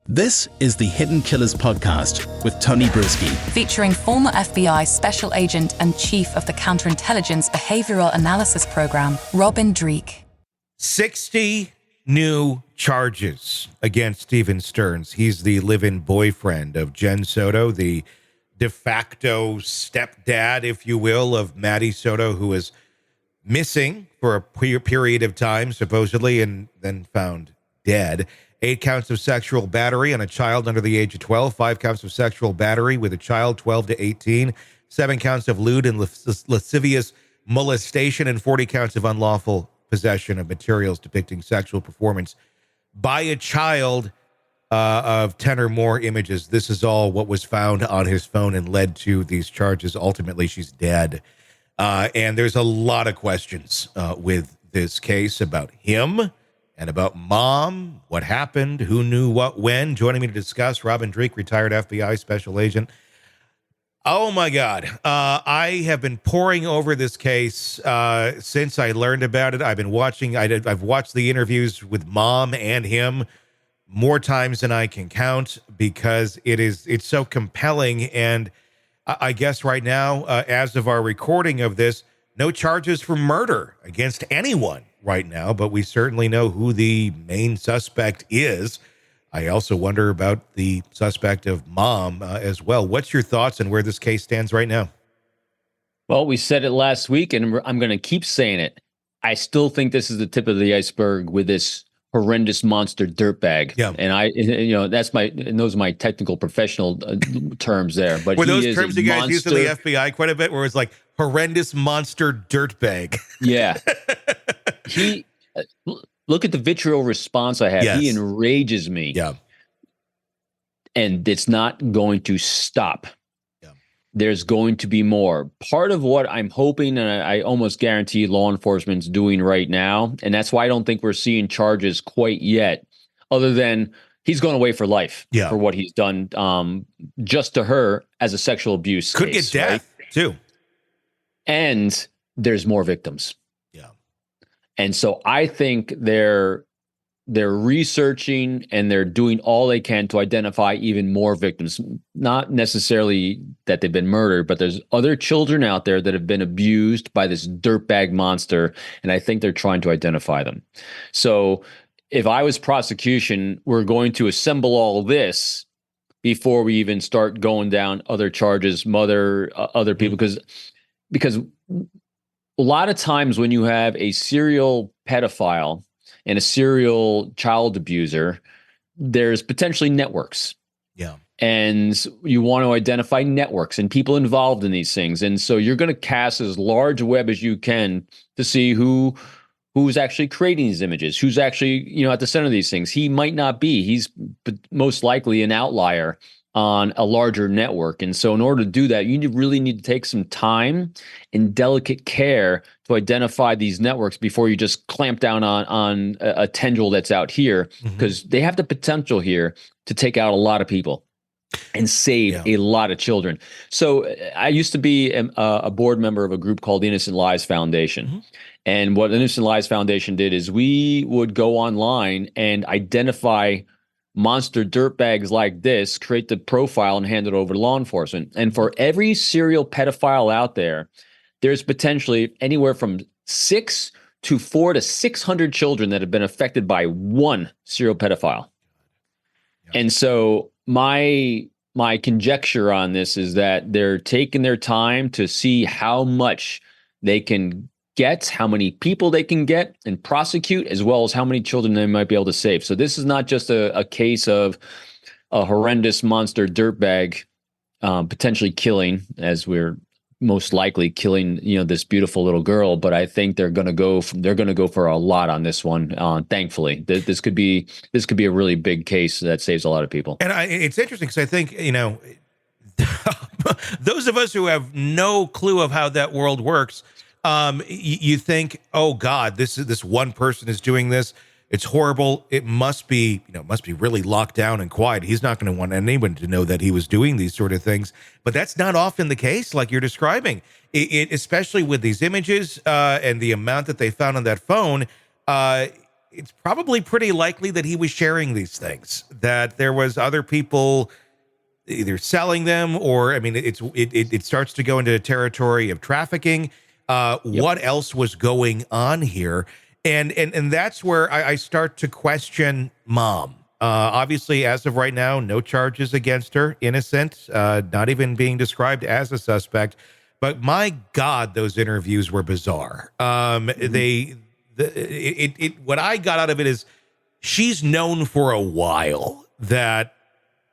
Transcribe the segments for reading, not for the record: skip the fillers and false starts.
This is the Hidden Killers podcast with Tony Brueski. Featuring former FBI Special Agent and Chief of the Counterintelligence Behavioral Analysis Program, Robin Dreeke. 60 new charges against Steven Stearns. He's the live-in boyfriend of Jen Soto, the de facto stepdad, if you will, of Maddie Soto, who is missing for a period of time, supposedly, and then found dead. 8 counts of sexual battery on a child under the age of 12, 5 counts of sexual battery with a child 12 to 18, 7 counts of lewd and lascivious molestation, and 40 counts of unlawful possession of materials depicting sexual performance by a child of 10 or more images. This is all what was found on his phone and led to these charges. Ultimately, she's dead. And there's a lot of questions with this case about him and about mom, what happened, who knew what, when. Joining me to discuss, Robin Dreeke, retired FBI special agent. Oh, my God. I have been poring over this case since I learned about it. I've been watching. I've watched the interviews with mom and him more times than I can count because it's so compelling. And I guess right now, as of our recording of this, no charges for murder against anyone right now, but we certainly know who the main suspect is. I also wonder about the suspect of mom as well. What's your thoughts on where this case stands right now? Well, we said it last week, and I'm going to keep saying it. I still think this is the tip of the iceberg with this horrendous monster dirtbag. Yeah. And those are my technical professional terms there. But were those terms you guys used in the FBI quite a bit, where it's like horrendous monster dirtbag? Yeah. Look at the vitriol response I have. Yes. He enrages me. Yeah. And it's not going to stop. Yeah. There's going to be more. Part of what I'm hoping, and I almost guarantee law enforcement's doing right now, and that's why I don't think we're seeing charges quite yet, other than he's going away for life for what he's done just to her as a sexual abuse Could case, get death, right? too. And there's more victims. Yeah. And so I think they're researching and they're doing all they can to identify even more victims. Not necessarily that they've been murdered, but there's other children out there that have been abused by this dirtbag monster, and I think they're trying to identify them. So if I was prosecution, we're going to assemble all this before we even start going down other charges, other people, because a lot of times when you have a serial pedophile and a serial child abuser, there's potentially networks. Yeah. And you want to identify networks and people involved in these things. And so you're going to cast as large a web as you can to see who's actually creating these images, who's actually, at the center of these things. He might not be. He's most likely an outlier on a larger network. And so in order to do that, you really need to take some time and delicate care to identify these networks before you just clamp down on a tendril that's out here, because they have the potential here to take out a lot of people and save a lot of children. So I used to be a board member of a group called the Innocent Lives Foundation. And what the Innocent Lives Foundation did is we would go online and identify monster dirtbags like this, create the profile, and hand it over to law enforcement. And for every serial pedophile out there, there's potentially anywhere from 6 to 4 to 600 children that have been affected by one serial pedophile. Yeah. And so my conjecture on this is that they're taking their time to see how much they can get, how many people they can get and prosecute, as well as how many children they might be able to save. So this is not just a case of a horrendous monster dirtbag potentially killing, as we're most likely killing, this beautiful little girl. But I think they're going to go for a lot on this one. Thankfully, this could be a really big case that saves a lot of people. And it's interesting because I think those of us who have no clue of how that world works. You think, oh God, this one person is doing this. It's horrible. It must be really locked down and quiet. He's not going to want anyone to know that he was doing these sort of things. But that's not often the case, like you're describing. It especially with these images and the amount that they found on that phone. it's probably pretty likely that he was sharing these things, that there was other people either selling them, or, I mean, it starts to go into the territory of trafficking. What else was going on here? And that's where I start to question mom. Obviously, as of right now, no charges against her, innocent, not even being described as a suspect. But my God, those interviews were bizarre. What I got out of it is she's known for a while that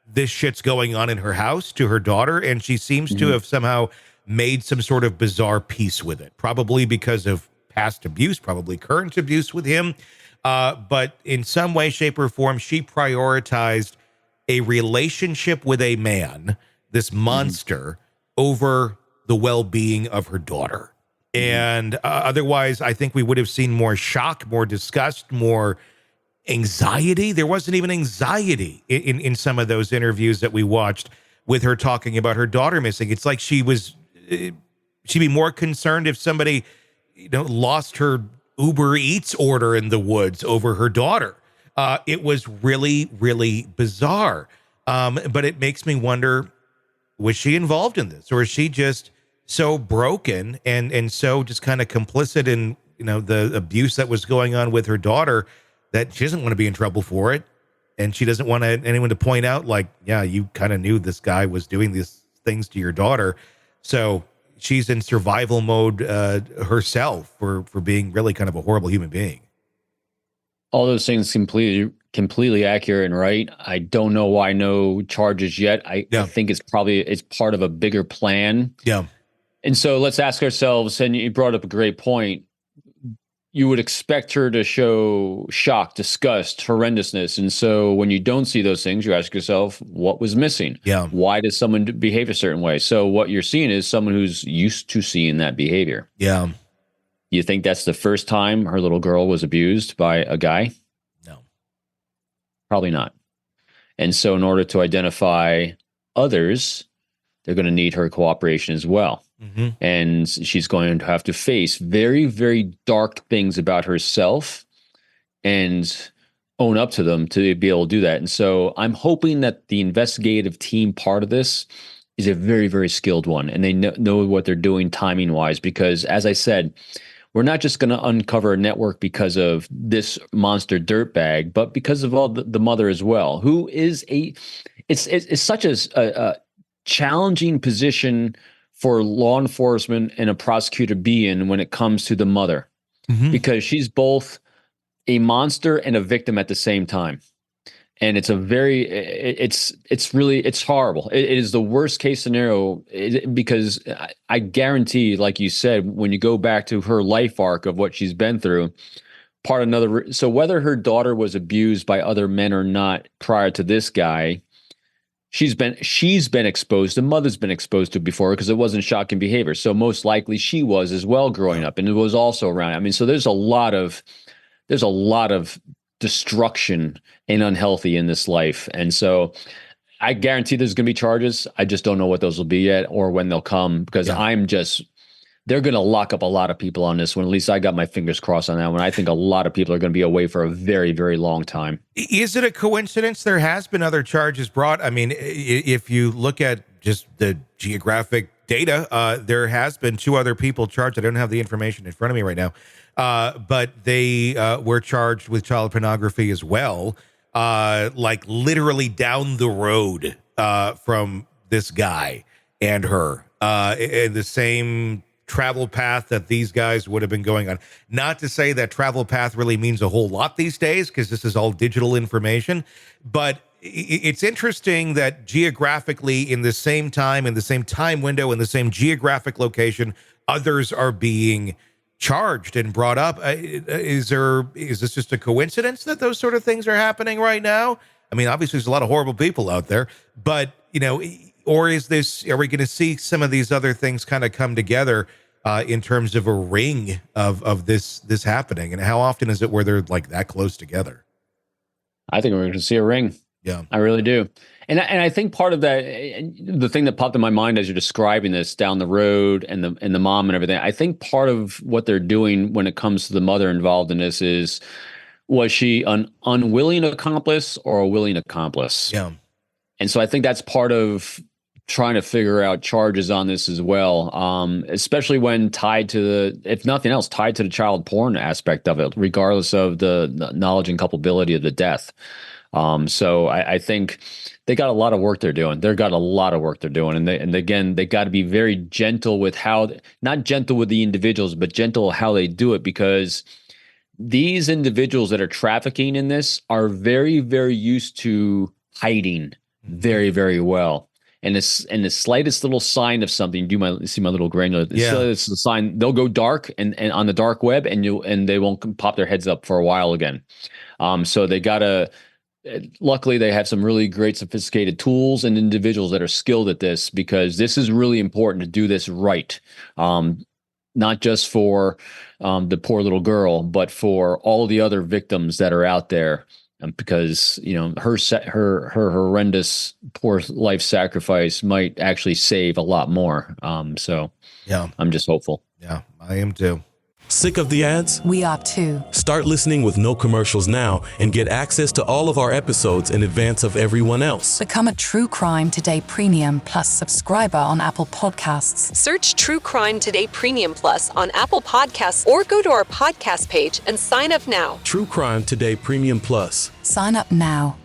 this shit's going on in her house to her daughter, and she seems to have somehow made some sort of bizarre peace with it, probably because of past abuse, probably current abuse with him. But in some way, shape, or form, she prioritized a relationship with a man, this monster, over the well-being of her daughter. And otherwise, I think we would have seen more shock, more disgust, more anxiety. There wasn't even anxiety in some of those interviews that we watched with her talking about her daughter missing. It's like she'd be more concerned if somebody, lost her Uber Eats order in the woods over her daughter. It was really, really bizarre. But it makes me wonder, was she involved in this, or is she just so broken and so just kind of complicit in, the abuse that was going on with her daughter, that she doesn't want to be in trouble for it. And she doesn't want anyone to point out, like, yeah, you kind of knew this guy was doing these things to your daughter. So she's in survival mode herself for being really kind of a horrible human being. All those things completely accurate and right. I don't know why no charges yet. I think it's part of a bigger plan. Yeah. And so let's ask ourselves, and you brought up a great point. You would expect her to show shock, disgust, horrendousness. And so when you don't see those things, you ask yourself, what was missing? Yeah. Why does someone behave a certain way? So what you're seeing is someone who's used to seeing that behavior. Yeah. You think that's the first time her little girl was abused by a guy? No. Probably not. And so in order to identify others, they're going to need her cooperation as well. And she's going to have to face very, very dark things about herself and own up to them to be able to do that. And so I'm hoping that the investigative team part of this is a very, very skilled one, and they know what they're doing timing wise, because as I said, we're not just going to uncover a network because of this monster dirtbag, but because of all the mother as well, who is it's such a challenging position for law enforcement and a prosecutor be in when it comes to the mother, because she's both a monster and a victim at the same time. And it's it's horrible. It is the worst case scenario, because I guarantee, like you said, when you go back to her life arc of what she's been through, so whether her daughter was abused by other men or not prior to this guy, she's been exposed, the mother's been exposed to before, because it wasn't shocking behavior. So most likely she was as well growing up, and it was also around. I mean, so there's a lot of destruction and unhealthy in this life. And so I guarantee there's going to be charges. I just don't know what those will be yet or when they'll come, because they're going to lock up a lot of people on this one. At least I got my fingers crossed on that one. I think a lot of people are going to be away for a very, very long time. Is it a coincidence there has been other charges brought? I mean, if you look at just the geographic data, there has been 2 other people charged. I don't have the information in front of me right now, but they were charged with child pornography as well, like literally down the road from this guy and her, in the same travel path that these guys would have been going on. Not to say that travel path really means a whole lot these days, because this is all digital information, but it's interesting that geographically, in the same time, in the same time window, in the same geographic location, others are being charged and brought up. Is this just a coincidence that those sort of things are happening right now? I mean, obviously there's a lot of horrible people out there, but or are we going to see some of these other things kind of come together in terms of a ring of this happening? And how often is it where they're like that close together? I think we're going to see a ring. Yeah, I really do. And I think part of that, the thing that popped in my mind as you're describing this down the road and the mom and everything, I think part of what they're doing when it comes to the mother involved in this is Was she an unwilling accomplice or a willing accomplice? Yeah. And so I think that's part of trying to figure out charges on this as well, especially when tied to if nothing else, tied to the child porn aspect of it, regardless of the knowledge and culpability of the death. So I think they got a lot of work they're doing. They've got a lot of work they're doing. And again, they got to be very gentle with not gentle with the individuals, but gentle how they do it, because these individuals that are trafficking in this are very, very used to hiding very, very well. And the slightest little sign of something, see my little granular. It's the sign, they'll go dark and on the dark web, and they won't pop their heads up for a while again. So they gotta. Luckily, they have some really great, sophisticated tools and individuals that are skilled at this, because this is really important to do this right. Not just for the poor little girl, but for all the other victims that are out there. Because her horrendous poor life sacrifice might actually save a lot more. So yeah, I'm just hopeful. Yeah, I am too. Sick of the ads? We are too. Start listening with no commercials now and get access to all of our episodes in advance of everyone else. Become a True Crime Today Premium Plus subscriber on Apple Podcasts. Search True Crime Today Premium Plus on Apple Podcasts or go to our podcast page and sign up now. True Crime Today Premium Plus. Sign up now.